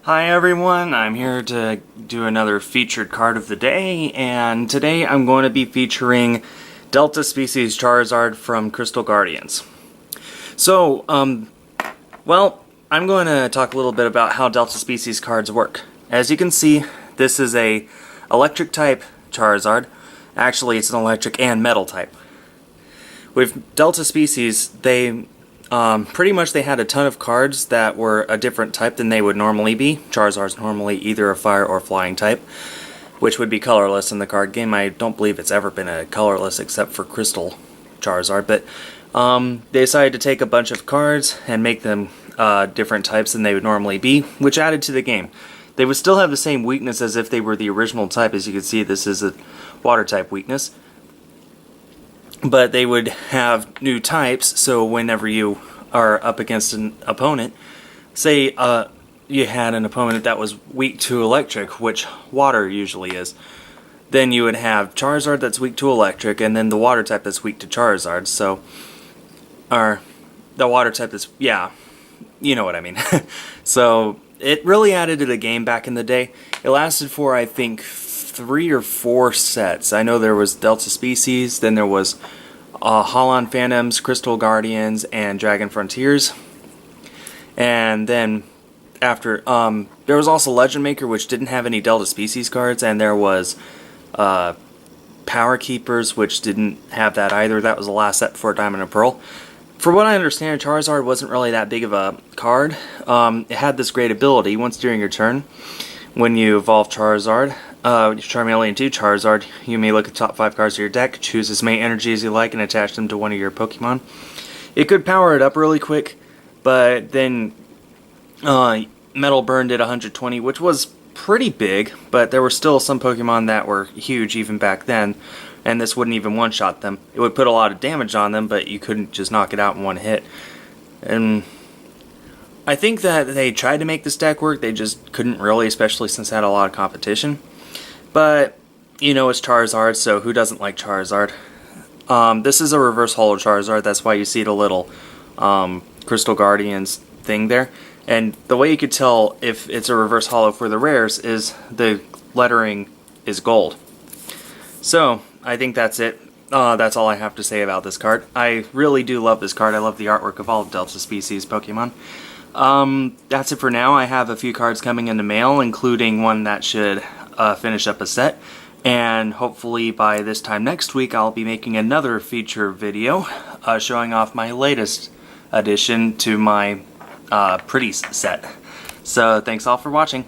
Hi everyone, I'm here to do another featured card of the day, and today I'm going to be featuring Delta Species Charizard from Crystal Guardians. So, well, I'm going to talk a little bit about how Delta Species cards work. As you can see, this is a electric type Charizard. Actually, it's an electric and metal type. With Delta Species, they pretty much they had a ton of cards that were a different type than they would normally be. Charizard's normally either a fire or flying type, which would be colorless in the card game. I don't believe it's ever been a colorless except for Crystal Charizard, but they decided to take a bunch of cards and make them different types than they would normally be, which added to the game. They would still have the same weakness as if they were the original type. As you can see, this is a water type weakness. But they would have new types, so whenever you are up against an opponent, say you had an opponent that was weak to electric, which water usually is, then you would have Charizard that's weak to electric, and then the water type that's weak to Charizard, so, or the water type that's, yeah, you know what I mean. So, it really added to the game back in the day. It lasted for, I think, 3 or 4 sets. I know there was Delta Species, then there was Holon Phantoms, Crystal Guardians, and Dragon Frontiers. And then after, there was also Legend Maker, which didn't have any Delta Species cards, and there was Power Keepers, which didn't have that either. That was the last set before Diamond and Pearl. For what I understand, Charizard wasn't really that big of a card. It had this great ability. Once during your turn, when you evolve Charizard, Charmeleon to Charizard, you may look at the top 5 cards of your deck, choose as many energies you like, and attach them to one of your Pokemon. It could power it up really quick, but then Metal Burn did 120, which was pretty big, but there were still some Pokemon that were huge even back then, and this wouldn't even one-shot them. It would put a lot of damage on them, but you couldn't just knock it out in one hit. And I think that they tried to make this deck work, they just couldn't really, especially since it had a lot of competition. But, you know, it's Charizard, so who doesn't like Charizard? This is a reverse holo Charizard, that's why you see the little Crystal Guardians thing there. And the way you could tell if it's a reverse holo for the rares is the lettering is gold. So, I think that's it. That's all I have to say about this card. I really do love this card. I love the artwork of all of Delta Species Pokemon. That's it for now. I have a few cards coming in the mail, including one that should finish up a set. And hopefully by this time next week, I'll be making another feature video showing off my latest addition to my Pretty set. So, thanks all for watching.